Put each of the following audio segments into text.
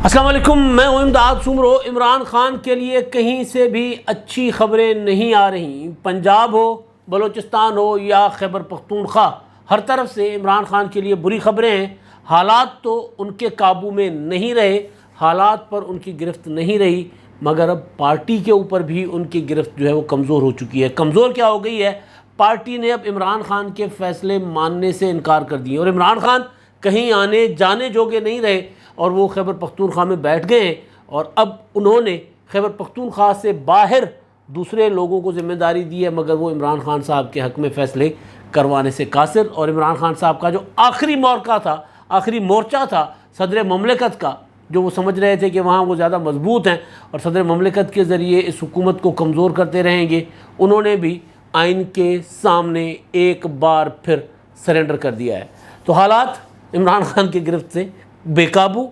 السلام علیکم، میں ہوں امداد سمرو۔ عمران خان کے لیے کہیں سے بھی اچھی خبریں نہیں آ رہی۔ پنجاب ہو، بلوچستان ہو یا خیبر پختونخوا، ہر طرف سے عمران خان کے لیے بری خبریں ہیں۔ حالات تو ان کے قابو میں نہیں رہے، حالات پر ان کی گرفت نہیں رہی، مگر اب پارٹی کے اوپر بھی ان کی گرفت جو ہے وہ کمزور ہو چکی ہے۔ کمزور کیا ہو گئی ہے؟ پارٹی نے اب عمران خان کے فیصلے ماننے سے انکار کر دیے اور عمران خان کہیں آنے جانے جوگے نہیں رہے اور وہ خیبر پختونخوا میں بیٹھ گئے ہیں، اور اب انہوں نے خیبر پختونخوا سے باہر دوسرے لوگوں کو ذمہ داری دی ہے، مگر وہ عمران خان صاحب کے حق میں فیصلے کروانے سے قاصر۔ اور عمران خان صاحب کا جو آخری مورچہ تھا، آخری مورچہ تھا صدر مملکت کا، جو وہ سمجھ رہے تھے کہ وہاں وہ زیادہ مضبوط ہیں اور صدر مملکت کے ذریعے اس حکومت کو کمزور کرتے رہیں گے، انہوں نے بھی آئین کے سامنے ایک بار پھر سرنڈر کر دیا ہے۔ تو حالات عمران خان کی گرفت سے بے قابو،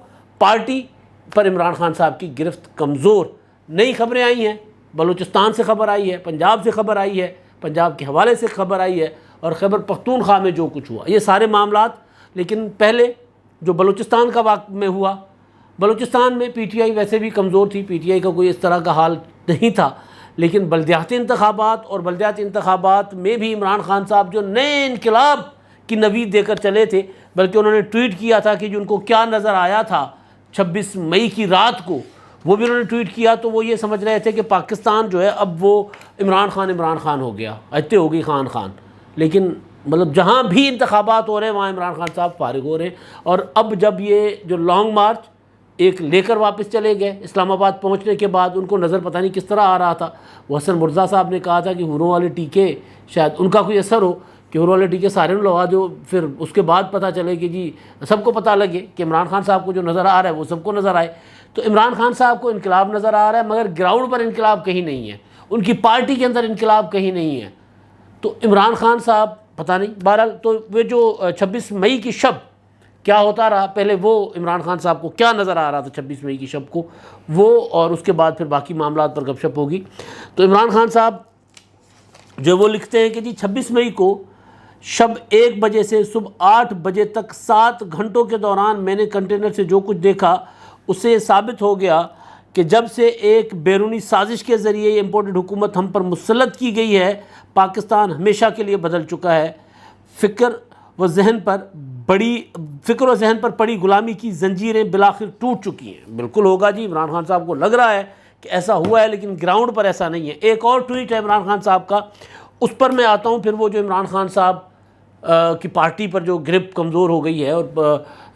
پارٹی پر عمران خان صاحب کی گرفت کمزور۔ نئی خبریں آئی ہیں، بلوچستان سے خبر آئی ہے، پنجاب سے خبر آئی ہے، پنجاب کے حوالے سے خبر آئی ہے، اور خیبر پختونخوا میں جو کچھ ہوا، یہ سارے معاملات۔ لیکن پہلے جو بلوچستان کا واقعہ میں ہوا، بلوچستان میں پی ٹی آئی ویسے بھی کمزور تھی، پی ٹی آئی کا کوئی اس طرح کا حال نہیں تھا، لیکن بلدیاتی انتخابات اور بلدیاتی انتخابات میں بھی عمران خان صاحب جو نئے انقلاب کی نوید دے کر چلے تھے، بلکہ انہوں نے ٹویٹ کیا تھا کہ جو ان کو کیا نظر آیا تھا 26 مئی کی رات کو، وہ بھی انہوں نے ٹویٹ کیا، تو وہ یہ سمجھ رہے تھے کہ پاکستان جو ہے اب وہ عمران خان ہو گیا، اتے ہو گئی خان۔ لیکن مطلب جہاں بھی انتخابات ہو رہے ہیں وہاں عمران خان صاحب فارغ ہو رہے ہیں۔ اور اب جب یہ جو لانگ مارچ ایک لے کر واپس چلے گئے اسلام آباد پہنچنے کے بعد، ان کو نظر پتہ نہیں کس طرح آ رہا تھا۔ وہ حسن مرزا صاحب نے کہا تھا کہ ہوروں والے ٹیکے شاید ان کا کوئی اثر ہو، کہ ہوروں والے ٹیکے سارے لگا جو پھر اس کے بعد پتہ چلے کہ جی سب کو پتہ لگے کہ عمران خان صاحب کو جو نظر آ رہا ہے وہ سب کو نظر آئے۔ تو عمران خان صاحب کو انقلاب نظر آ رہا ہے، مگر گراؤنڈ پر انقلاب کہیں نہیں ہے، ان کی پارٹی کے اندر انقلاب کہیں نہیں ہے۔ تو عمران خان صاحب پتہ نہیں، بہرحال تو وہ جو 26 مئی کی شب کیا ہوتا رہا، پہلے وہ عمران خان صاحب کو کیا نظر آ رہا تھا 26 مئی کی شب کو، وہ اور اس کے بعد پھر باقی معاملات پر گپ شپ ہوگی۔ تو عمران خان صاحب جو وہ لکھتے ہیں کہ جی 26 مئی کو شب 1 بجے سے صبح 8 بجے تک 7 گھنٹوں کے دوران میں نے کنٹینر سے جو کچھ دیکھا، اس سے یہ ثابت ہو گیا کہ جب سے ایک بیرونی سازش کے ذریعے یہ امپورٹڈ حکومت ہم پر مسلط کی گئی ہے، پاکستان ہمیشہ کے لیے بدل چکا ہے۔ فکر و ذہن پر پڑی غلامی کی زنجیریں بالآخر ٹوٹ چکی ہیں۔ بالکل ہوگا جی، عمران خان صاحب کو لگ رہا ہے کہ ایسا ہوا ہے، لیکن گراؤنڈ پر ایسا نہیں ہے۔ ایک اور ٹویٹ ہے عمران خان صاحب کا، اس پر میں آتا ہوں پھر، وہ جو عمران خان صاحب کی پارٹی پر جو گرپ کمزور ہو گئی ہے اور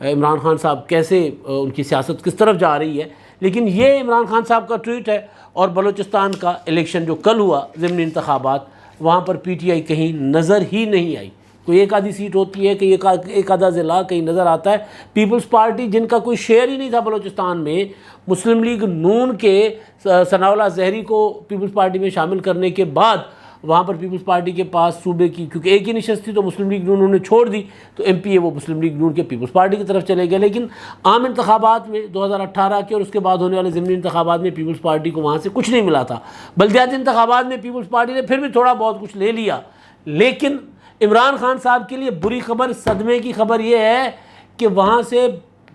عمران خان صاحب کیسے ان کی سیاست کس طرف جا رہی ہے۔ لیکن یہ عمران خان صاحب کا ٹویٹ ہے۔ اور بلوچستان کا الیکشن جو کل ہوا، ضمنی انتخابات، وہاں پر پی ٹی آئی کہیں نظر ہی نہیں آئی۔ کوئی ایک آدھی سیٹ ہوتی ہے کہ ایک آدھا ضلع کہیں نظر آتا ہے۔ پیپلز پارٹی جن کا کوئی شیئر ہی نہیں تھا بلوچستان میں، مسلم لیگ نون کے ثناء اللہ زہری کو پیپلز پارٹی میں شامل کرنے کے بعد وہاں پر پیپلز پارٹی کے پاس صوبے کی، کیونکہ ایک ہی نشست تھی تو مسلم لیگ نون انہوں نے چھوڑ دی، تو ایم پی اے وہ مسلم لیگ نون کے پیپلز پارٹی کی طرف چلے گئے۔ لیکن عام انتخابات میں 2018 کے اور اس کے بعد ہونے والے ضمنی انتخابات میں پیپلز پارٹی کو وہاں سے کچھ نہیں ملا تھا۔ بلدیاتی انتخابات میں پیپلز پارٹی نے پھر بھی تھوڑا بہت کچھ لے لیا۔ لیکن عمران خان صاحب کے لیے بری خبر، صدمے کی خبر یہ ہے کہ وہاں سے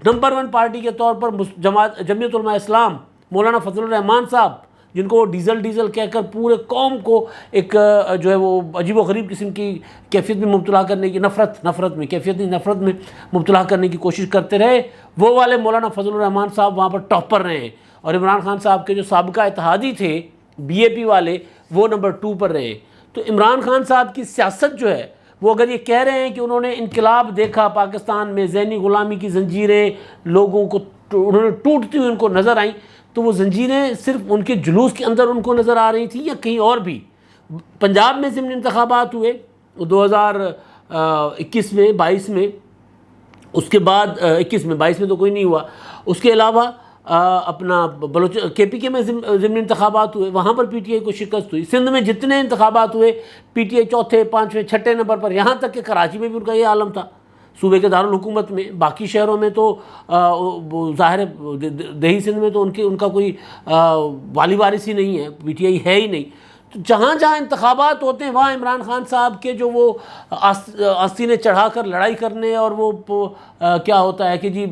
نمبر 1 پارٹی کے طور پر جمعیت علماء اسلام مولانا فضل الرحمان صاحب، جن کو وہ ڈیزل کہہ کر پورے قوم کو ایک جو ہے وہ عجیب و غریب قسم کی کیفیت میں مبتلا کرنے کی، نفرت میں مبتلا کرنے کی کوشش کرتے رہے، وہ والے مولانا فضل الرحمان صاحب وہاں پر ٹاپر رہے ہیں۔ اور عمران خان صاحب کے جو سابقہ اتحادی تھے بی اے پی والے، وہ نمبر 2 پر رہے۔ تو عمران خان صاحب کی سیاست جو ہے وہ اگر یہ کہہ رہے ہیں کہ انہوں نے انقلاب دیکھا پاکستان میں، ذہنی غلامی کی زنجیریں لوگوں کو انہوں نے ٹوٹتی ہوئی ان کو نظر آئیں، تو وہ زنجیریں صرف ان کے جلوس کے اندر ان کو نظر آ رہی تھیں یا کہیں اور بھی؟ پنجاب میں ضمنی انتخابات ہوئے 2021 میں 22 میں، اس کے بعد 21 میں 22 میں تو کوئی نہیں ہوا، اس کے علاوہ اپنا کے پی کے میں ضمنی انتخابات ہوئے، وہاں پر پی ٹی آئی کو شکست ہوئی۔ سندھ میں جتنے انتخابات ہوئے پی ٹی آئی 4تھے 5ویں 6ٹھے نمبر پر، یہاں تک کہ کراچی میں بھی ان کا یہ عالم تھا صوبے کے دارالحکومت میں۔ باقی شہروں میں تو ظاہر ہے دیہی سندھ میں تو ان کا کوئی والی وارث ہی نہیں ہے، پی ٹی آئی ہے ہی نہیں۔ تو جہاں جہاں انتخابات ہوتے ہیں وہاں عمران خان صاحب کے جو وہ آستینیں چڑھا کر لڑائی کرنے اور وہ کیا ہوتا ہے کہ جی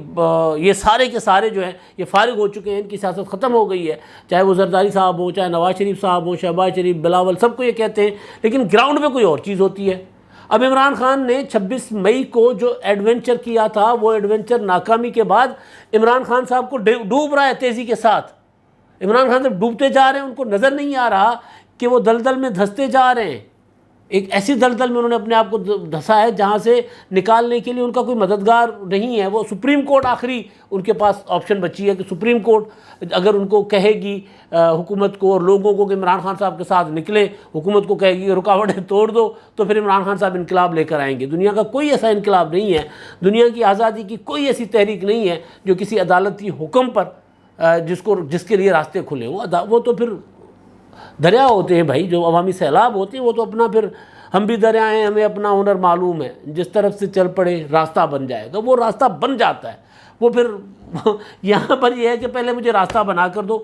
یہ سارے کے سارے جو ہیں یہ فارغ ہو چکے ہیں، ان کی سیاست ختم ہو گئی ہے، چاہے وہ زرداری صاحب ہوں، چاہے نواز شریف صاحب ہوں، شہباز شریف، بلاول، سب کو یہ کہتے ہیں، لیکن گراؤنڈ میں کوئی اور چیز ہوتی ہے۔ اب عمران خان نے 26 مئی کو جو ایڈونچر کیا تھا، وہ ایڈونچر ناکامی کے بعد عمران خان صاحب کو ڈوب رہا ہے تیزی کے ساتھ۔ عمران خان صاحب ڈوبتے جا رہے ہیں، ان کو نظر نہیں آ رہا کہ وہ دلدل میں دھستے جا رہے ہیں۔ ایک ایسی دلدل میں انہوں نے اپنے آپ کو دھسا ہے جہاں سے نکالنے کے لیے ان کا کوئی مددگار نہیں ہے۔ وہ سپریم کورٹ آخری ان کے پاس آپشن بچی ہے کہ سپریم کورٹ اگر ان کو کہے گی حکومت کو اور لوگوں کو کہ عمران خان صاحب کے ساتھ نکلیں، حکومت کو کہے گی کہ رکاوٹیں توڑ دو، تو پھر عمران خان صاحب انقلاب لے کر آئیں گے۔ دنیا کا کوئی ایسا انقلاب نہیں ہے، دنیا کی آزادی کی کوئی ایسی تحریک نہیں ہے جو کسی عدالتی حکم پر جس کے لیے راستے کھلے ہوں۔ وہ تو پھر دریا ہوتے ہیں بھائی، جو عوامی سیلاب ہوتے ہیں، وہ تو اپنا پھر ہم بھی دریا ہیں، ہمیں اپنا ہنر معلوم ہے، جس طرف سے چل پڑے راستہ بن جائے، تو وہ راستہ بن جاتا ہے۔ وہ پھر یہاں پر یہ ہے کہ پہلے مجھے راستہ بنا کر دو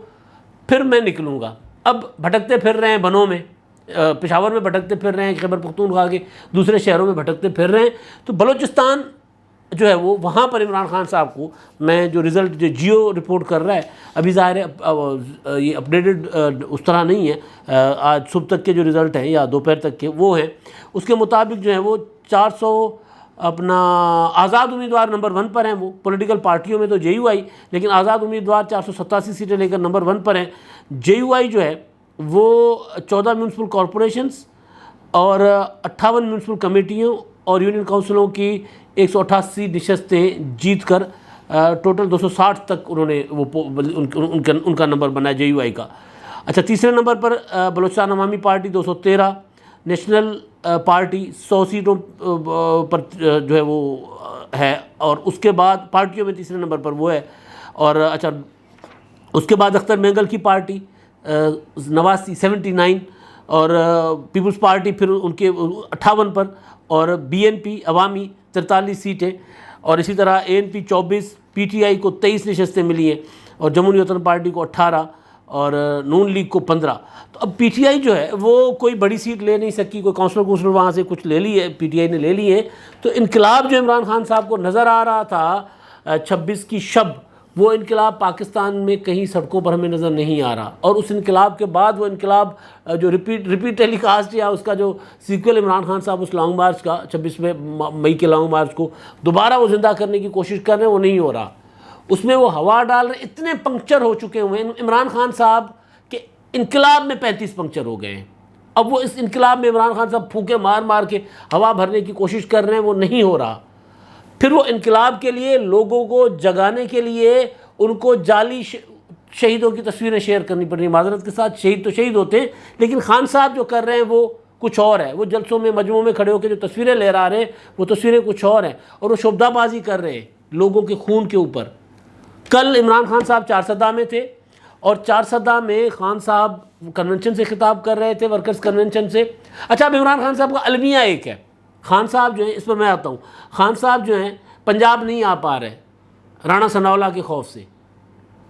پھر میں نکلوں گا۔ اب بھٹکتے پھر رہے ہیں بنوں میں، پشاور میں بھٹکتے پھر رہے ہیں، خیبر پختونخوا کے دوسرے شہروں میں بھٹکتے پھر رہے ہیں، تو بلوچستان جو ہے وہ وہاں پر عمران خان صاحب کو میں جو رزلٹ جو جیو رپورٹ کر رہا ہے، ابھی ظاہر ہے یہ اپڈیٹڈ اس طرح نہیں ہے، آج صبح تک کے جو رزلٹ ہیں یا دوپہر تک کے وہ ہیں، اس کے مطابق جو ہے وہ 400 اپنا آزاد امیدوار نمبر 1 پر ہیں۔ وہ پولیٹیکل پارٹیوں میں تو جے یو آئی، لیکن آزاد امیدوار 487 سیٹیں لے کر نمبر 1 پر ہیں۔ جے یو آئی جو ہے وہ 14 میونسپل کارپوریشنز اور 58 میونسپل کمیٹیوں اور یونین کونسلوں کی 188 نشستیں جیت کر ٹوٹل 260 تک انہوں نے وہ ان کا نمبر بنا ہے جے یو آئی کا۔ اچھا، تیسرے نمبر پر بلوچستان عوامی پارٹی 213، نیشنل پارٹی 100 سیٹوں پر جو ہے وہ ہے، اور اس کے بعد پارٹیوں میں تیسرے نمبر پر وہ ہے۔ اور اچھا، اس کے بعد اختر مینگل کی پارٹی 89 79، اور پیپلز پارٹی پھر ان کے 58 پر، اور بی این پی عوامی 43 سیٹیں، اور اسی طرح اے N P 24، P T I کو 23 نشستیں ملی ہیں، اور جمہوری وطن پارٹی کو 18 اور نون لیگ کو 15۔ تو اب پی ٹی آئی جو ہے وہ کوئی بڑی سیٹ لے نہیں سکی، کوئی کونسلر وہاں سے کچھ لے لی ہے، پی ٹی آئی نے لے لی ہے۔ تو انقلاب جو عمران خان صاحب کو نظر آ رہا تھا 26 کی شب، وہ انقلاب پاکستان میں کہیں سڑکوں پر ہمیں نظر نہیں آ رہا، اور اس انقلاب کے بعد وہ انقلاب جو ریپیٹ ٹیلی کاسٹ یا اس کا جو سیکول عمران خان صاحب اس لانگ مارچ کا 26 مئی کے لانگ مارچ کو دوبارہ وہ زندہ کرنے کی کوشش کر رہے ہیں، وہ نہیں ہو رہا۔ اس میں وہ ہوا ڈال رہے، اتنے پنکچر ہو چکے ہوئے ہیں عمران خان صاحب کہ انقلاب میں 35 پنکچر ہو گئے ہیں۔ اب وہ اس انقلاب میں عمران خان صاحب پھونکے مار مار کے ہوا بھرنے کی کوشش کر رہے ہیں، وہ نہیں ہو رہا۔ پھر وہ انقلاب کے لیے لوگوں کو جگانے کے لیے ان کو جعلی شہیدوں کی تصویریں شیئر کرنی پڑ رہی ہیں۔ معذرت کے ساتھ، شہید تو شہید ہوتے ہیں، لیکن خان صاحب جو کر رہے ہیں وہ کچھ اور ہے۔ وہ جلسوں میں مجمعوں میں کھڑے ہو کے جو تصویریں لہرا رہے ہیں وہ تصویریں کچھ اور ہیں، اور وہ شبدہ بازی کر رہے ہیں لوگوں کے خون کے اوپر۔ کل عمران خان صاحب چارسدہ میں تھے، اور چارسدہ میں خان صاحب کنونشن سے خطاب کر رہے تھے، ورکرز کنونشن سے۔ اچھا، اب عمران خان صاحب کا المیہ ایک ہے۔ خان صاحب جو ہیں، اس پر میں آتا ہوں، خان صاحب جو ہیں پنجاب نہیں آ پا رہے رانا ثناءاللہ کے خوف سے،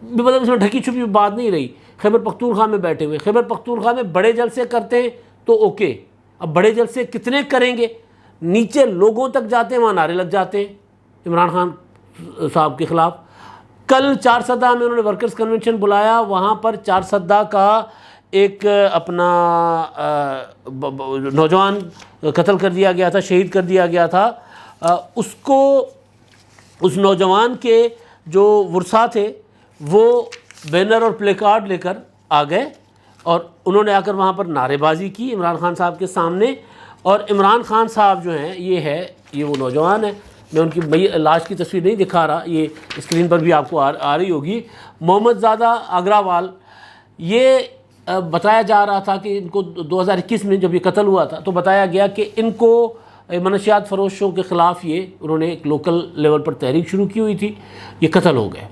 مطلب اس میں ڈھکی چھپی بات نہیں رہی۔ خیبر پختونخوا میں بیٹھے ہوئے، خیبر پختونخوا میں بڑے جلسے کرتے ہیں تو اوکے، اب بڑے جلسے کتنے کریں گے؟ نیچے لوگوں تک جاتے ہیں، وہاں نعرے لگ جاتے ہیں عمران خان صاحب کے خلاف۔ کل چارسدہ میں انہوں نے ورکرز کنونشن بلایا، وہاں پر چارسدہ کا ایک اپنا نوجوان قتل کر دیا گیا تھا، شہید کر دیا گیا تھا۔ اس نوجوان کے جو ورثاء تھے وہ بینر اور پلے کارڈ لے کر آ گئے، اور انہوں نے آ کر وہاں پر نعرے بازی کی عمران خان صاحب کے سامنے۔ اور عمران خان صاحب جو ہیں، یہ وہ نوجوان ہے، میں ان کی لاش کی تصویر نہیں دکھا رہا، یہ اسکرین پر بھی آپ کو آ رہی ہوگی، محمد زادہ اگراوال۔ یہ بتایا جا رہا تھا کہ ان کو 2021 میں جب یہ قتل ہوا تھا تو بتایا گیا کہ ان کو منشیات فروشوں کے خلاف انہوں نے ایک لوکل لیول پر تحریک شروع کی ہوئی تھی، یہ قتل ہو گئے۔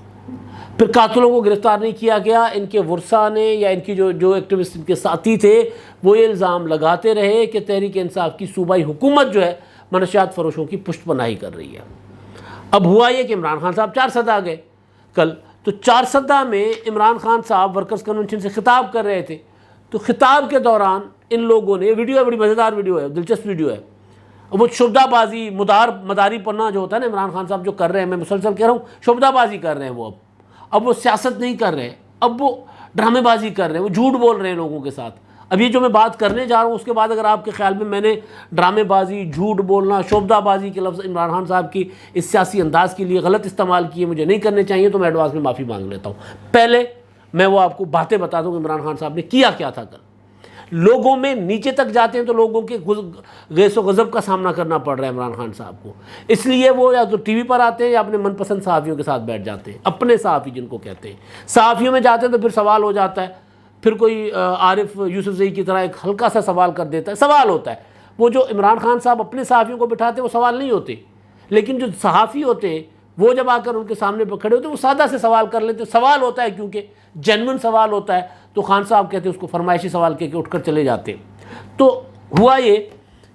پھر قاتلوں کو گرفتار نہیں کیا گیا، ان کے ورثاء نے یا ان کی جو ایکٹیوسٹ ان کے ساتھی تھے وہ یہ الزام لگاتے رہے کہ تحریک انصاف کی صوبائی حکومت جو ہے منشیات فروشوں کی پشت پناہی کر رہی ہے۔ اب ہوا یہ کہ عمران خان صاحب چارسدہ گئے کل، تو چارسدہ میں عمران خان صاحب ورکرز کنونشن سے خطاب کر رہے تھے، تو خطاب کے دوران ان لوگوں نے، یہ ویڈیو ہے، بڑی مزیدار ویڈیو ہے، دلچسپ ویڈیو ہے، وہ شبدہ بازی، مداری پنا جو ہوتا ہے نا عمران خان صاحب جو کر رہے ہیں، میں مسلسل کہہ رہا ہوں شبدہ بازی کر رہے ہیں وہ، اب وہ سیاست نہیں کر رہے، اب وہ ڈرامے بازی کر رہے ہیں، وہ جھوٹ بول رہے ہیں لوگوں کے ساتھ۔ اب یہ جو میں بات کرنے جا رہا ہوں اس کے بعد اگر آپ کے خیال میں نے ڈرامے بازی، جھوٹ بولنا، شبدہ بازی کے لفظ عمران خان صاحب کی اس سیاسی انداز کے لیے غلط استعمال کیے، مجھے نہیں کرنے چاہیے، تو میں ایڈوانس میں معافی مانگ لیتا ہوں۔ پہلے میں وہ آپ کو باتیں بتا دوں کہ عمران خان صاحب نے کیا کیا تھا کل۔ لوگوں میں نیچے تک جاتے ہیں تو لوگوں کے غیظ و غضب کا سامنا کرنا پڑ رہا ہے عمران خان صاحب کو، اس لیے وہ یا تو ٹی وی پر آتے ہیں یا اپنے من پسند صحافیوں کے ساتھ بیٹھ جاتے ہیں، اپنے صحافی جن کو کہتے ہیں۔ صحافیوں میں جاتے ہیں تو پھر سوال ہو جاتا ہے، پھر کوئی عارف یوسف زئی کی طرح ایک ہلکا سا سوال کر دیتا ہے، سوال ہوتا ہے۔ وہ جو عمران خان صاحب اپنے صحافیوں کو بٹھاتے ہیں وہ سوال نہیں ہوتے، لیکن جو صحافی ہوتے ہیں وہ جب آ کر ان کے سامنے پر کھڑے ہوتے ہیں وہ سادہ سے سوال کر لیتے ہیں، سوال ہوتا ہے کیونکہ جینوئن سوال ہوتا ہے، تو خان صاحب کہتے ہیں اس کو فرمائشی سوال کہہ کے اٹھ کر چلے جاتے ہیں۔ تو ہوا یہ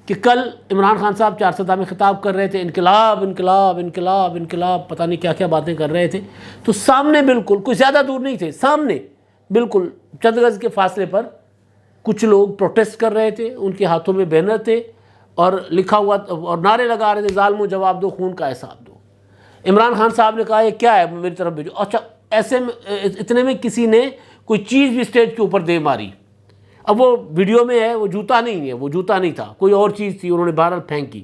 کہ کل عمران خان صاحب چارسدہ میں خطاب کر رہے تھے، انقلاب انقلاب انقلاب انقلاب، پتہ نہیں کیا کیا باتیں کر رہے تھے، تو سامنے بالکل کوئی زیادہ دور نہیں تھے، سامنے بالکل چند گز کے فاصلے پر کچھ لوگ پروٹیسٹ کر رہے تھے، ان کے ہاتھوں میں بینر تھے اور لکھا ہوا اور نعرے لگا رہے تھے، ظالموں جواب دو، خون کا حساب دو۔ عمران خان صاحب نے کہا یہ کیا ہے، میری طرف بھیجو۔ اچھا، ایسے میں اتنے میں کسی نے کوئی چیز بھی اسٹیج کے اوپر دے ماری، اب وہ ویڈیو میں ہے، وہ جوتا نہیں ہے، وہ جوتا نہیں تھا، کوئی اور چیز تھی، انہوں نے بہرحال پھینکی،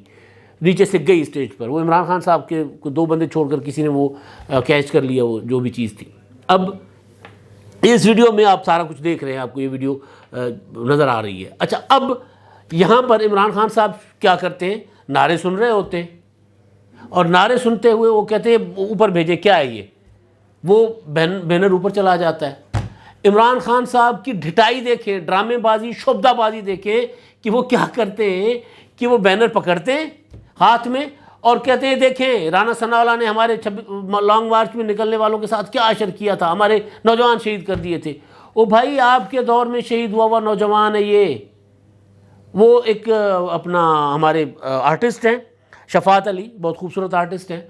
نیچے سے گئی اسٹیج پر، وہ عمران خان صاحب کے دو بندے چھوڑ کر کسی نے وہ کیچ کر لیا، وہ جو بھی چیز تھی۔ اب اس ویڈیو میں آپ سارا کچھ دیکھ رہے ہیں، آپ کو یہ ویڈیو نظر آ رہی ہے۔ اچھا، اب یہاں پر عمران خان صاحب کیا کرتے ہیں، نعرے سن رہے ہوتے ہیں، اور نعرے سنتے ہوئے وہ کہتے ہیں اوپر بھیجے، کیا ہے یہ، وہ بینر اوپر چلا جاتا ہے۔ عمران خان صاحب کی ڈھٹائی دیکھیں، ڈرامے بازی، شبدہ بازی دیکھیں کہ وہ کیا کرتے ہیں کہ وہ بینر پکڑتے ہیں ہاتھ میں اور کہتے ہیں دیکھیں رانا ثناءاللہ نے ہمارے لانگ مارچ میں نکلنے والوں کے ساتھ کیا عشر کیا تھا، ہمارے نوجوان شہید کر دیے تھے۔ او بھائی، آپ کے دور میں شہید ہوا نوجوان ہے یہ، وہ ایک اپنا ہمارے آرٹسٹ ہیں شفاعت علی، بہت خوبصورت آرٹسٹ ہیں،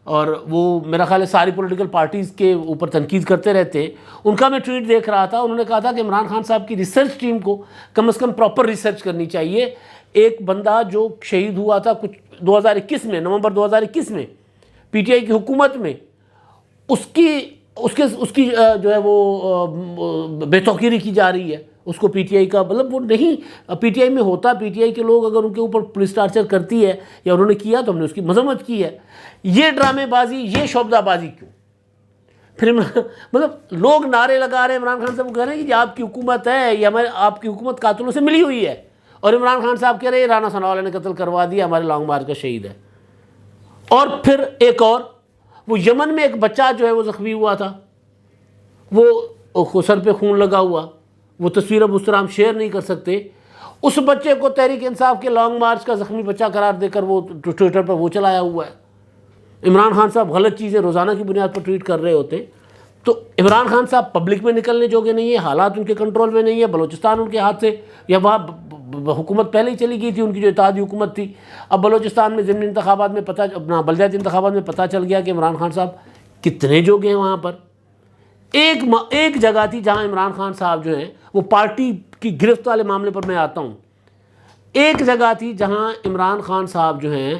اور وہ میرا خیال ہے ساری پولیٹیکل پارٹیز کے اوپر تنقید کرتے رہتے ہیں۔ ان کا میں ٹویٹ دیکھ رہا تھا، انہوں نے کہا تھا کہ عمران خان صاحب کی ریسرچ ٹیم کو کم از کم پراپر ریسرچ کرنی چاہیے۔ ایک بندہ جو شہید ہوا تھا کچھ 2021 میں، نومبر 2021 میں پی ٹی آئی کی حکومت میں، اس کی جو ہے وہ بے توقیری کی جا رہی ہے، اس کو پی ٹی آئی کا مطلب وہ نہیں پی ٹی آئی میں ہوتا، پی ٹی آئی کے لوگ اگر ان کے اوپر پولیس ٹارچر کرتی ہے یا انہوں نے کیا تو ہم نے اس کی مذمت کی ہے۔ یہ ڈرامے بازی، یہ شعبدہ بازی کیوں؟ پھر مطلب لوگ نعرے لگا رہے ہیں، عمران خان صاحب کہہ رہے ہیں کہ یہ آپ کی حکومت ہے، یہ آپ کی حکومت قاتلوں سے ملی ہوئی ہے، اور عمران خان صاحب کہہ رہے ہیں رانا ثناءاللہ نے قتل کروا دیا، ہمارے لانگ مارچ کا شہید ہے۔ اور پھر ایک اور، وہ یمن میں ایک بچہ جو ہے وہ زخمی ہوا تھا، وہ سر پہ خون لگا ہوا، وہ تصویر اب اس طرح ہم شیئر نہیں کر سکتے، اس بچے کو تحریک انصاف کے لانگ مارچ کا زخمی بچہ قرار دے کر وہ ٹویٹر پر وہ چلایا ہوا ہے۔ عمران خان صاحب غلط چیزیں روزانہ کی بنیاد پر ٹویٹ کر رہے ہوتے ہیں، تو عمران خان صاحب پبلک میں نکلنے جوگے نہیں ہیں، حالات ان کے کنٹرول میں نہیں ہے، بلوچستان ان کے ہاتھ سے، یا وہاں حکومت پہلے ہی چلی گئی تھی، ان کی جو اتحادی حکومت تھی، اب بلوچستان میں ضمنی انتخابات میں اپنا بلدیاتی انتخابات میں پتہ چل گیا کہ عمران خان صاحب کتنے جوگے ہیں وہاں پر۔ ایک جگہ تھی جہاں عمران خان صاحب جو ہیں وہ پارٹی کی گرفت والے معاملے پر میں آتا ہوں، ایک جگہ تھی جہاں عمران خان صاحب جو ہیں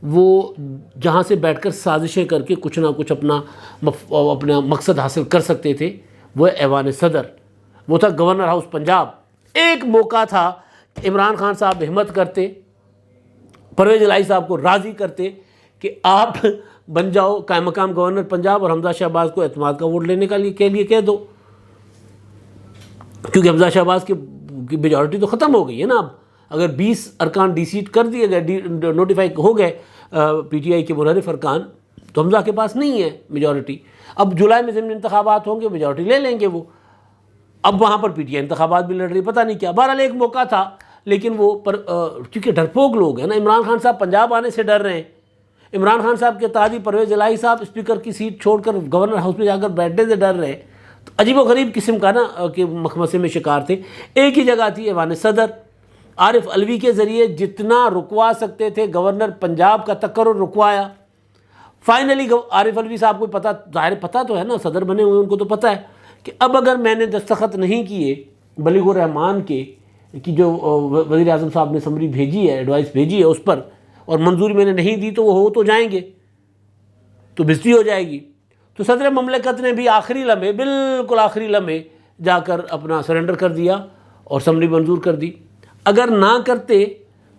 وہ جہاں سے بیٹھ کر سازشیں کر کے کچھ نہ کچھ اپنا مقصد حاصل کر سکتے تھے، وہ ایوان صدر، وہ تھا گورنر ہاؤس پنجاب۔ ایک موقع تھا کہ عمران خان صاحب ہمت کرتے، پرویز الہی صاحب کو راضی کرتے کہ آپ بن جاؤ قائم مقام گورنر پنجاب، اور حمزہ شہباز کو اعتماد کا ووٹ لینے کے لیے کہہ دو، کیونکہ حمزہ شہباز کی میجورٹی تو ختم ہو گئی ہے نا۔ اب اگر 20 ارکان ڈی سیٹ کر دیے گئے، نوٹیفائی ہو گئے پی ٹی آئی کے منحرف ارکان، تو حمزہ کے پاس نہیں ہے میجورٹی۔ اب جولائی میں ضمنی انتخابات ہوں گے، میجورٹی لے لیں گے وہ، اب وہاں پر پی ٹی آئی انتخابات بھی لڑ رہی، پتہ نہیں کیا۔ بہرحال ایک موقع تھا، لیکن وہ کیونکہ ڈرپوک لوگ ہیں نا، عمران خان صاحب پنجاب آنے سے ڈر رہے ہیں، عمران خان صاحب کے اتحادی پرویز الہی صاحب اسپیکر کی سیٹ چھوڑ کر گورنر ہاؤس میں جا کر بیٹھنے سے ڈر رہے، تو عجیب و غریب قسم کا نا کہ مخمصے میں شکار تھے۔ ایک ہی جگہ تھی ایوان صدر، عارف علوی کے ذریعے جتنا رکوا سکتے تھے گورنر پنجاب کا تقرر رکوایا۔ فائنلی عارف علوی صاحب کو ظاہر پتہ تو ہے نا، صدر بنے ہوئے ان کو تو پتہ ہے کہ اب اگر میں نے دستخط نہیں کیے بلیغ الرحمان کی جو وزیر اعظم صاحب نے سمری بھیجی ہے، ایڈوائس بھیجی ہے اس پر، اور منظوری میں نے نہیں دی تو وہ ہو تو جائیں گے، تو بےزتی ہو جائے گی۔ تو صدر مملکت نے بھی آخری لمحے، بالکل آخری لمحے جا کر اپنا سرنڈر کر دیا اور سمری منظور کر دی۔ اگر نہ کرتے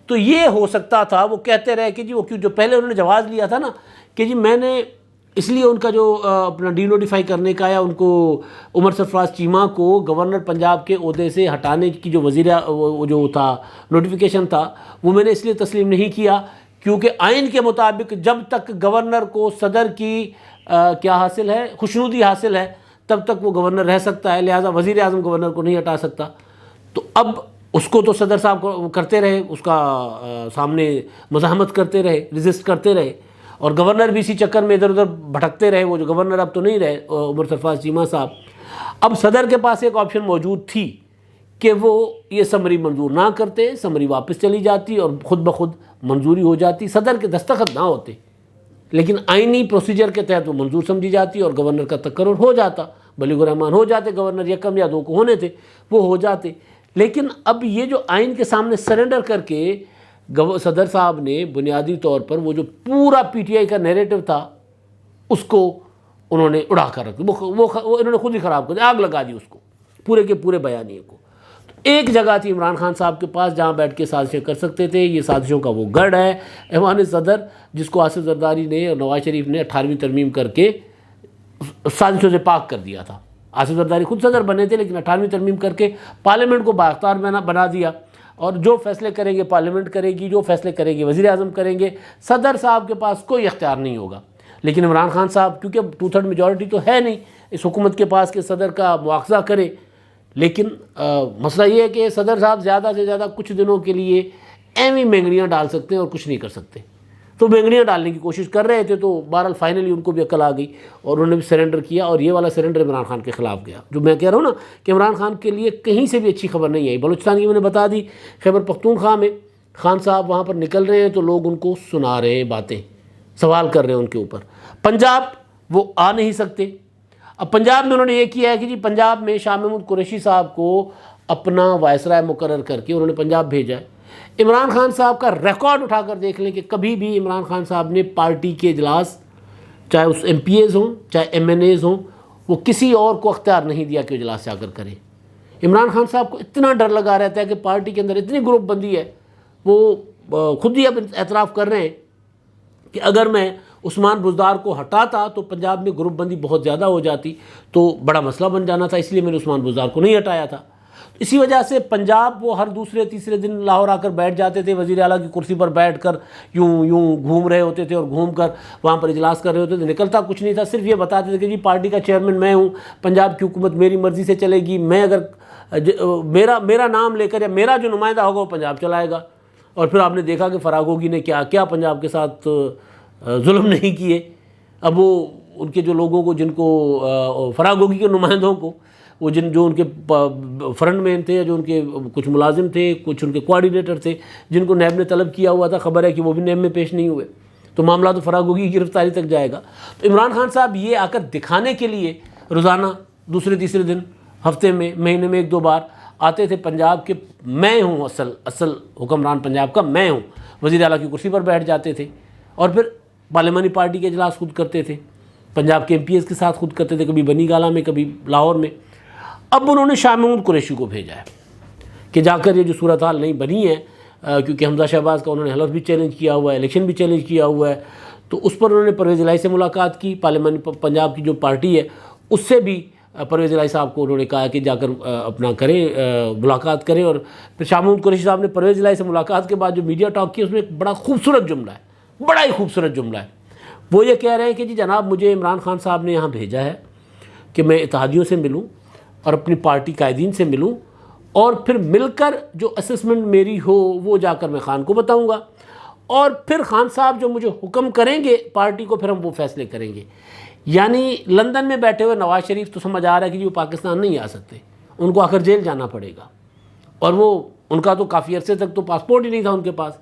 تو یہ ہو سکتا تھا، وہ کہتے رہے کہ جی وہ کیوں، جو پہلے انہوں نے جواز لیا تھا نا کہ جی میں نے اس لیے ان کا جو اپنا ڈی نوٹیفائی کرنے کا یا ان کو عمر سرفراز چیمہ کو گورنر پنجاب کے عہدے سے ہٹانے کی جو وہ جو تھا نوٹیفیکیشن تھا، وہ میں نے اس لیے تسلیم نہیں کیا کیونکہ آئین کے مطابق جب تک گورنر کو صدر کی کیا حاصل ہے، خوشنودی حاصل ہے، تب تک وہ گورنر رہ سکتا ہے، لہٰذا وزیر اعظم گورنر کو نہیں ہٹا سکتا۔ تو اب اس کو تو صدر صاحب کو کرتے رہے، اس کا سامنے مزاحمت کرتے رہے، ریزسٹ کرتے رہے، اور گورنر بھی اسی چکر میں ادھر ادھر بھٹکتے رہے۔ وہ جو گورنر اب تو نہیں رہے عمر سرفراز چیمہ صاحب، اب صدر کے پاس ایک آپشن موجود تھی کہ وہ یہ سمری منظور نہ کرتے، سمری واپس چلی جاتی اور خود بخود منظوری ہو جاتی، صدر کے دستخط نہ ہوتے، لیکن آئینی پروسیجر کے تحت وہ منظور سمجھی جاتی اور گورنر کا تقرر ہو جاتا، بلیغ الرحمان ہو جاتے گورنر، یکم یا دو کو ہونے تھے وہ ہو جاتے۔ لیکن اب یہ جو آئین کے سامنے سرنڈر کر کے صدر صاحب نے بنیادی طور پر وہ جو پورا پی ٹی آئی کا نیریٹو تھا اس کو انہوں نے اڑا کر رکھ دیا، وہ انہوں نے خود ہی خراب کر دیا، آگ لگا دی اس کو، پورے کے پورے بیانیے کو۔ تو ایک جگہ تھی عمران خان صاحب کے پاس جہاں بیٹھ کے سازشیں کر سکتے تھے، یہ سازشوں کا وہ گڑھ ہے ایوان صدر، جس کو آصف زرداری نے اور نواز شریف نے 18ویں ترمیم کر کے سازشوں سے پاک کر دیا تھا۔ آصف زرداری خود صدر بنے تھے لیکن 18ویں ترمیم کر کے پارلیمنٹ کو بااختیار بنا دیا، اور جو فیصلے کریں گے پارلیمنٹ کرے گی، جو فیصلے کریں گے وزیر اعظم کریں گے، صدر صاحب کے پاس کوئی اختیار نہیں ہوگا۔ لیکن عمران خان صاحب کیونکہ 2/3 میجورٹی تو ہے نہیں اس حکومت کے پاس کہ صدر کا مواخذہ کرے، لیکن مسئلہ یہ ہے کہ صدر صاحب زیادہ سے زیادہ کچھ دنوں کے لیے ایویں مینگڑیاں ڈال سکتے ہیں اور کچھ نہیں کر سکتے، تو مینگڑیاں ڈالنے کی کوشش کر رہے تھے، تو بہرحال فائنلی ان کو بھی عقل آ گئی اور انہوں نے بھی سرنڈر کیا، اور یہ والا سرنڈر عمران خان کے خلاف گیا۔ جو میں کہہ رہا ہوں نا کہ عمران خان کے لیے کہیں سے بھی اچھی خبر نہیں آئی۔ بلوچستان کی میں نے بتا دی، خیبر پختونخوا میں خان صاحب وہاں پر نکل رہے ہیں تو لوگ ان کو سنا رہے ہیں باتیں، سوال کر رہے ہیں ان کے اوپر۔ پنجاب وہ آ نہیں سکتے، اب پنجاب میں انہوں نے یہ کیا ہے کہ جی پنجاب میں شاہ محمود قریشی صاحب کو اپنا وائسرائے مقرر کر کے انہوں نے پنجاب بھیجا ہے۔ عمران خان صاحب کا ریکارڈ اٹھا کر دیکھ لیں کہ کبھی بھی عمران خان صاحب نے پارٹی کے اجلاس، چاہے اس ایم پی ایز ہوں چاہے ایم این ایز ہوں، وہ کسی اور کو اختیار نہیں دیا کہ اجلاس جا کر کریں۔ عمران خان صاحب کو اتنا ڈر لگا رہتا ہے کہ پارٹی کے اندر اتنی گروپ بندی ہے، وہ خود ہی اب اعتراف کر رہے ہیں کہ اگر میں عثمان بزدار کو ہٹاتا تو پنجاب میں گروپ بندی بہت زیادہ ہو جاتی، تو بڑا مسئلہ بن جانا تھا، اس لیے میں نے عثمان بزدار کو نہیں ہٹایا تھا۔ اسی وجہ سے پنجاب وہ ہر دوسرے تیسرے دن لاہور آ کر بیٹھ جاتے تھے، وزیر اعلیٰ کی کرسی پر بیٹھ کر یوں گھوم رہے ہوتے تھے اور گھوم کر وہاں پر اجلاس کر رہے ہوتے تھے، نکلتا کچھ نہیں تھا، صرف یہ بتاتے تھے کہ جی پارٹی کا چیئرمین میں ہوں، پنجاب کی حکومت میری مرضی سے چلے گی، میں اگر میرا نام لے کر یا میرا جو نمائندہ ہوگا وہ پنجاب چلائے گا۔ اور پھر آپ نے دیکھا کہ فراغوگی نے کیا کیا پنجاب کے ساتھ ظلم نہیں کیے۔ اب وہ ان کے جو لوگوں کو، جن کو فراغوگی کے نمائندوں کو، وہ جو ان کے فرنٹ مین تھے، جو ان کے کچھ ملازم تھے، کچھ ان کے کوآرڈینیٹر تھے، جن کو نیب نے طلب کیا ہوا تھا، خبر ہے کہ وہ بھی نیب میں پیش نہیں ہوئے، تو معاملہ تو فراغوگی کی گرفتاری تک جائے گا۔ تو عمران خان صاحب یہ آ کر دکھانے کے لیے روزانہ دوسرے تیسرے دن، ہفتے میں، مہینے میں 1-2 بار آتے تھے پنجاب کے، میں ہوں اصل حکمران پنجاب کا میں ہوں، وزیر اعلیٰ کی کرسی پر بیٹھ جاتے تھے، اور پھر پارلیمانی پارٹی کے اجلاس خود کرتے تھے، پنجاب کے ایم پی ایز کے ساتھ خود کرتے تھے، کبھی بنی گالہ میں کبھی لاہور میں۔ اب انہوں نے شاہ محمود قریشی کو بھیجا ہے کہ جا کر یہ جو صورتحال نہیں بنی ہے، کیونکہ حمزہ شہباز کا انہوں نے حلف بھی چیلنج کیا ہوا ہے، الیکشن بھی چیلنج کیا ہوا ہے، تو اس پر انہوں نے پرویز الہی سے ملاقات کی، پارلیمانی پنجاب کی جو پارٹی ہے اس سے بھی پرویز الہی صاحب کو انہوں نے کہا کہ جا کر اپنا کریں، ملاقات کریں۔ اور پھر شاہ محمود قریشی صاحب نے پرویز الہی سے ملاقات کے بعد جو میڈیا ٹاک کی، اس میں ایک بڑا خوبصورت جملہ ہے، بڑا ہی خوبصورت جملہ ہے۔ وہ یہ کہہ رہے ہیں کہ جی جناب مجھے عمران خان صاحب نے یہاں بھیجا ہے کہ میں اتحادیوں سے ملوں اور اپنی پارٹی قائدین سے ملوں، اور پھر مل کر جو اسسمنٹ میری ہو وہ جا کر میں خان کو بتاؤں گا، اور پھر خان صاحب جو مجھے حکم کریں گے پارٹی کو، پھر ہم وہ فیصلے کریں گے۔ یعنی لندن میں بیٹھے ہوئے نواز شریف تو سمجھ آ رہا ہے کہ وہ پاکستان نہیں آ سکتے، ان کو آخر جیل جانا پڑے گا، اور وہ ان کا تو کافی عرصے تک تو پاسپورٹ ہی نہیں تھا ان کے پاس۔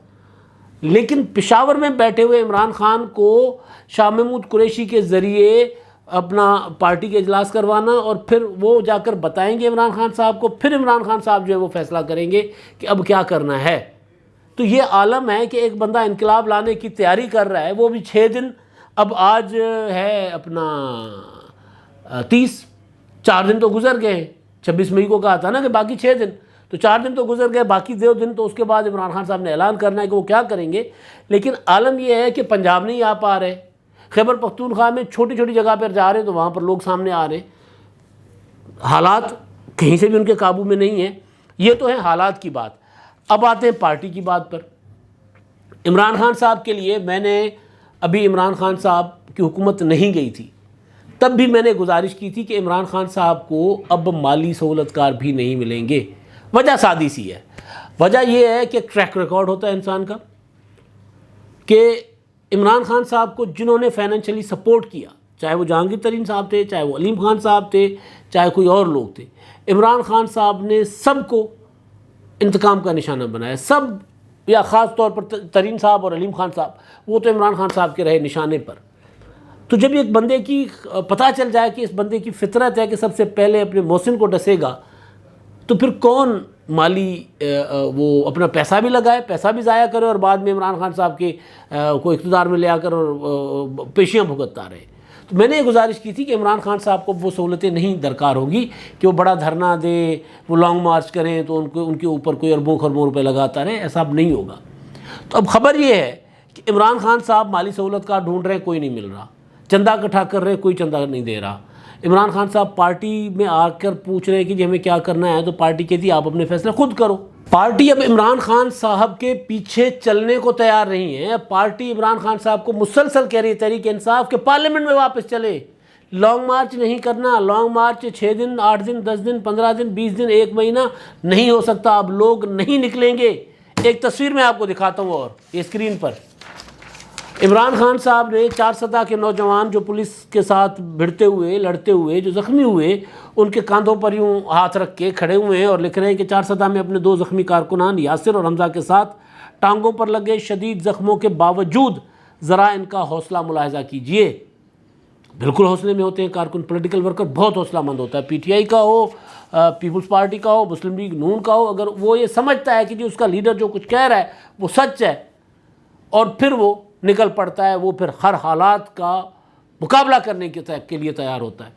لیکن پشاور میں بیٹھے ہوئے عمران خان کو شاہ محمود قریشی کے ذریعے اپنا پارٹی کے اجلاس کروانا اور پھر وہ جا کر بتائیں گے عمران خان صاحب کو، پھر عمران خان صاحب جو ہے وہ فیصلہ کریں گے کہ اب کیا کرنا ہے۔ تو یہ عالم ہے کہ ایک بندہ انقلاب لانے کی تیاری کر رہا ہے، وہ بھی 6 دن، اب آج ہے اپنا 30، 4 دن تو گزر گئے ہیں، 26 مئی کو کہا تھا نا کہ باقی 6 دن، تو 4 دن تو گزر گئے، باقی 2 دن تو اس کے بعد عمران خان صاحب نے اعلان کرنا ہے کہ وہ کیا کریں گے۔ لیکن عالم یہ ہے کہ پنجاب نہیں آ پا رہے، خیبر پختونخوا میں چھوٹی چھوٹی جگہ پر جا رہے ہیں تو وہاں پر لوگ سامنے آ رہے ہیں، حالات کہیں سے بھی ان کے قابو میں نہیں ہیں۔ یہ تو ہے حالات کی بات۔ اب آتے ہیں پارٹی کی بات پر۔ عمران خان صاحب کے لیے میں نے ابھی عمران خان صاحب کی حکومت نہیں گئی تھی، تب بھی میں نے گزارش کی تھی کہ عمران خان صاحب کو اب مالی سہولت کار بھی نہیں ملیں گے۔ وجہ سادی سی ہے، وجہ یہ ہے کہ ٹریک ریکارڈ ہوتا ہے انسان کا، کہ عمران خان صاحب کو جنہوں نے فائنینشلی سپورٹ کیا، چاہے وہ جہانگیر ترین صاحب تھے، چاہے وہ علیم خان صاحب تھے، چاہے کوئی اور لوگ تھے، عمران خان صاحب نے سب کو انتقام کا نشانہ بنایا، سب، یا خاص طور پر ترین صاحب اور علیم خان صاحب، وہ تو عمران خان صاحب کے رہے نشانے پر۔ تو جب ایک بندے کی پتہ چل جائے کہ اس بندے کی فطرت ہے کہ سب سے پہلے اپنے محسن کو ڈسے گا، تو پھر کون مالی وہ اپنا پیسہ بھی لگائے، پیسہ بھی ضائع کرے اور بعد میں عمران خان صاحب کے کو اقتدار میں لے آ کر اور پیشیاں بھگتتا رہے۔ تو میں نے یہ گزارش کی تھی کہ عمران خان صاحب کو وہ سہولتیں نہیں درکار ہوگی کہ وہ بڑا دھرنا دے، وہ لانگ مارچ کریں تو ان کے اوپر کوئی اربوں خربوں روپے لگاتا رہے، ایسا اب نہیں ہوگا۔ تو اب خبر یہ ہے کہ عمران خان صاحب مالی سہولت کا ڈھونڈ رہے ہیں، کوئی نہیں مل رہا، چندہ اکٹھا کر رہے ہیں، کوئی چندہ نہیں دے رہا۔ عمران خان صاحب پارٹی میں آ کر پوچھ رہے ہیں کہ جی ہمیں کیا کرنا ہے، تو پارٹی کہتی ہے آپ اپنے فیصلے خود کرو۔ پارٹی اب عمران خان صاحب کے پیچھے چلنے کو تیار نہیں ہے۔ پارٹی عمران خان صاحب کو مسلسل کہہ رہی ہے، تحریک انصاف، کے پارلیمنٹ میں واپس چلے، لانگ مارچ نہیں کرنا۔ لانگ مارچ 6 دن، 8 دن، 10 دن، 15 دن، 20 دن، 1 مہینہ نہیں ہو سکتا، اب لوگ نہیں نکلیں گے۔ ایک تصویر میں آپ کو دکھاتا ہوں، اور یہ اسکرین پر عمران خان صاحب نے 4 سطح کے نوجوان جو پولیس کے ساتھ بھڑتے ہوئے، لڑتے ہوئے، جو زخمی ہوئے، ان کے کاندھوں پر یوں ہاتھ رکھ کے کھڑے ہوئے ہیں اور لکھ رہے ہیں کہ 4 سطح میں اپنے 2 زخمی کارکنان یاسر اور حمزہ کے ساتھ ٹانگوں پر لگے شدید زخموں کے باوجود ذرا ان کا حوصلہ ملاحظہ کیجئے۔ بالکل حوصلے میں ہوتے ہیں کارکن، پولیٹیکل ورکر بہت حوصلہ مند ہوتا ہے، پی ٹی آئی کا ہو، پیپلز پارٹی کا ہو، مسلم لیگ نون کا ہو، اگر وہ یہ سمجھتا ہے کہ جی اس کا لیڈر جو کچھ کہہ رہا ہے وہ سچ ہے، اور پھر وہ نکل پڑتا ہے، وہ پھر ہر حالات کا مقابلہ کرنے کے لیے تیار ہوتا ہے۔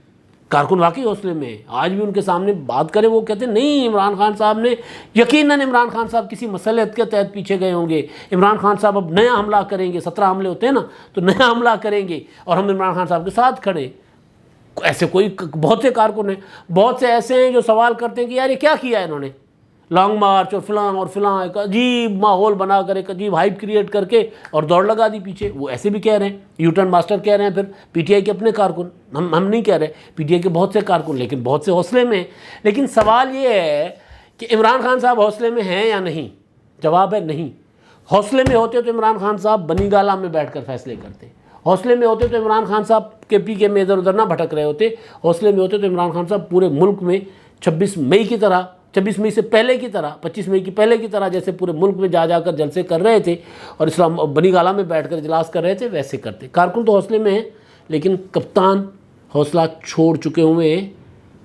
کارکن واقعی حوصلے میں ہے، آج بھی ان کے سامنے بات کریں وہ کہتے ہیں نہیں، عمران خان صاحب نے یقیناً، عمران خان صاحب کسی مصلحت کے تحت پیچھے گئے ہوں گے، عمران خان صاحب اب نیا حملہ کریں گے، 17 حملے ہوتے ہیں نا، تو نیا حملہ کریں گے اور ہم عمران خان صاحب کے ساتھ کھڑے۔ ایسے کوئی بہت سے کارکن ہیں، بہت سے ایسے ہیں جو سوال کرتے ہیں کہ یار یہ کیا کیا ہے انہوں نے، لانگ مارچ اور فلاں ایک عجیب ماحول بنا کر، ایک عجیب ہائپ کریٹ کر کے اور دوڑ لگا دی پیچھے۔ وہ ایسے بھی کہہ رہے ہیں، یو ٹرن ماسٹر کہہ رہے ہیں، پھر پی ٹی آئی کے اپنے کارکن، ہم نہیں کہہ رہے، پی ٹی آئی کے بہت سے کارکن، لیکن بہت سے حوصلے میں ہیں۔ لیکن سوال یہ ہے کہ عمران خان صاحب حوصلے میں ہیں یا نہیں؟ جواب ہے نہیں۔ حوصلے میں ہوتے تو عمران خان صاحب بنی گالہ میں بیٹھ کر فیصلے کرتے، حوصلے میں ہوتے تو عمران خان صاحب کے پی کے میں ادھر ادھر نہ بھٹک رہے ہوتے، حوصلے میں ہوتے تو عمران خان صاحب پورے ملک میں 26 مئی کی طرح، 26 مئی سے پہلے کی طرح، 25 مئی کی پہلے کی طرح، جیسے پورے ملک میں جا کر جلسے کر رہے تھے اور اسلام بنی گالہ میں بیٹھ کر اجلاس کر رہے تھے، ویسے کرتے۔ کارکن تو حوصلے میں ہیں، لیکن کپتان حوصلہ چھوڑ چکے ہوئے ہیں۔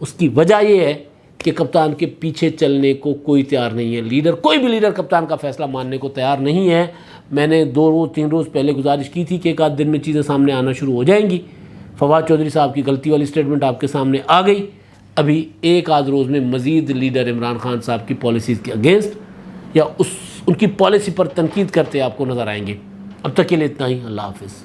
اس کی وجہ یہ ہے کہ کپتان کے پیچھے چلنے کو کوئی تیار نہیں ہے، لیڈر، کوئی بھی لیڈر کپتان کا فیصلہ ماننے کو تیار نہیں ہے۔ میں نے 2 روز 3 روز پہلے گزارش کی تھی کہ ایک آدھ دن میں چیزیں سامنے آنا شروع ہو جائیں گی۔ فواد چودھری صاحب کی غلطی والی سٹیٹمنٹ آپ کے سامنے آ گئی۔ ابھی ایک آدھ روز میں مزید لیڈر عمران خان صاحب کی پالیسیز کے اگینسٹ یا ان کی پالیسی پر تنقید کرتے آپ کو نظر آئیں گے۔ اب تک کے لیے اتنا ہی، اللہ حافظ۔